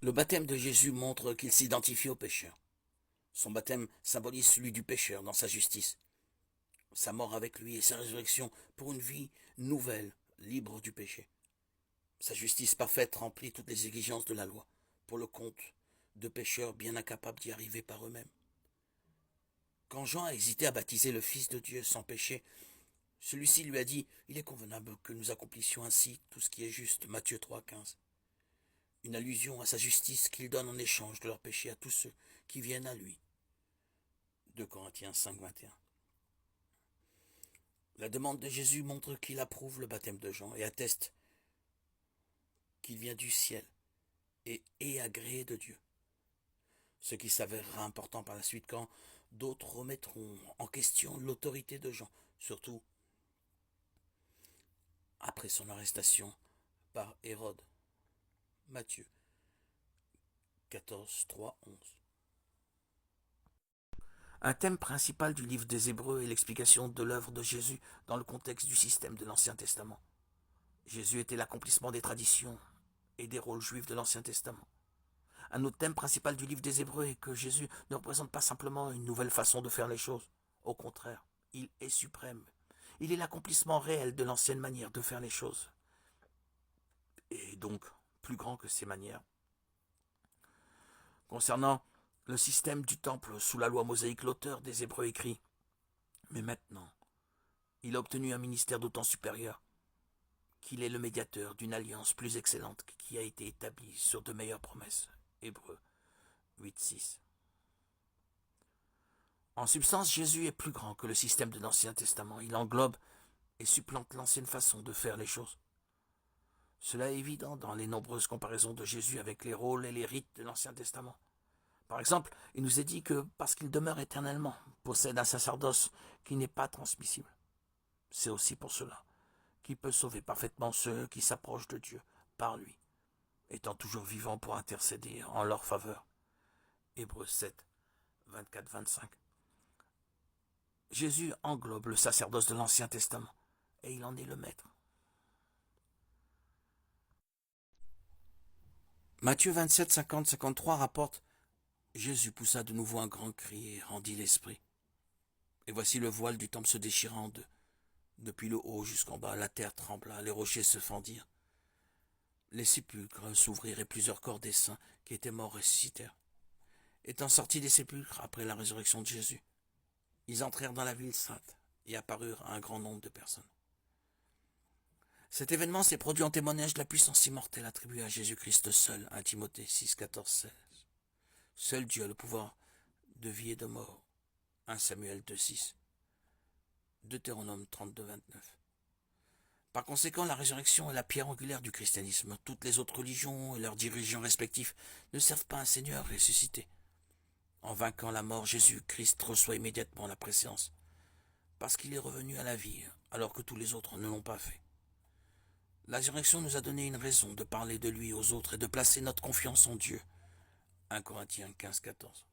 Le baptême de Jésus montre qu'il s'identifie au pécheur. Son baptême symbolise celui du pécheur dans sa justice. Sa mort avec lui et sa résurrection pour une vie nouvelle, libre du péché. Sa justice parfaite remplit toutes les exigences de la loi, pour le compte de pécheurs bien incapables d'y arriver par eux-mêmes. Quand Jean a hésité à baptiser le Fils de Dieu sans péché, celui-ci lui a dit « Il est convenable que nous accomplissions ainsi tout ce qui est juste » Matthieu 3,15. Une allusion à sa justice qu'il donne en échange de leurs péchés à tous ceux qui viennent à lui. 2 Corinthiens 5,21. La demande de Jésus montre qu'il approuve le baptême de Jean et atteste qu'il vient du ciel et est agréé de Dieu. Ce qui s'avérera important par la suite quand d'autres remettront en question l'autorité de Jean, surtout après son arrestation par Hérode. Matthieu 14, 3, 11. Un thème principal du livre des Hébreux est l'explication de l'œuvre de Jésus dans le contexte du système de l'Ancien Testament. Jésus était l'accomplissement des traditions et des rôles juifs de l'Ancien Testament. Un autre thème principal du livre des Hébreux est que Jésus ne représente pas simplement une nouvelle façon de faire les choses. Au contraire, il est suprême. Il est l'accomplissement réel de l'ancienne manière de faire les choses. Et donc, plus grand que ces manières. Concernant le système du temple sous la loi mosaïque, l'auteur des Hébreux écrit « Mais maintenant, il a obtenu un ministère d'autant supérieur qu'il est le médiateur d'une alliance plus excellente qui a été établie sur de meilleures promesses. » Hébreux 8.6. En substance, Jésus est plus grand que le système de l'Ancien Testament. Il englobe et supplante l'ancienne façon de faire les choses. Cela est évident dans les nombreuses comparaisons de Jésus avec les rôles et les rites de l'Ancien Testament. Par exemple, il nous est dit que parce qu'il demeure éternellement, possède un sacerdoce qui n'est pas transmissible. C'est aussi pour cela qu'il peut sauver parfaitement ceux qui s'approchent de Dieu par lui, étant toujours vivant pour intercéder en leur faveur. Hébreux 7, 24-25. Jésus englobe le sacerdoce de l'Ancien Testament, et il en est le maître. Matthieu 27, 50, 53 rapporte « Jésus poussa de nouveau un grand cri et rendit l'esprit. Et voici le voile du temple se déchira en deux. Depuis le haut jusqu'en bas, la terre trembla, les rochers se fendirent. Les sépulcres s'ouvrirent et plusieurs corps des saints qui étaient morts ressuscitèrent. Étant sortis des sépulcres après la résurrection de Jésus, ils entrèrent dans la ville sainte et apparurent à un grand nombre de personnes. Cet événement s'est produit en témoignage de la puissance immortelle attribuée à Jésus-Christ seul, 1 Timothée 6, 14, 16. Seul Dieu a le pouvoir de vie et de mort, 1 Samuel 2, 6. Deutéronome 32, 29. Par conséquent, la résurrection est la pierre angulaire du christianisme. Toutes les autres religions et leurs dirigeants respectifs ne servent pas un Seigneur ressuscité. En vainquant la mort, Jésus-Christ reçoit immédiatement la préséance, parce qu'il est revenu à la vie, alors que tous les autres ne l'ont pas fait. La résurrection nous a donné une raison de parler de lui aux autres et de placer notre confiance en Dieu. 1 Corinthiens 15, 14.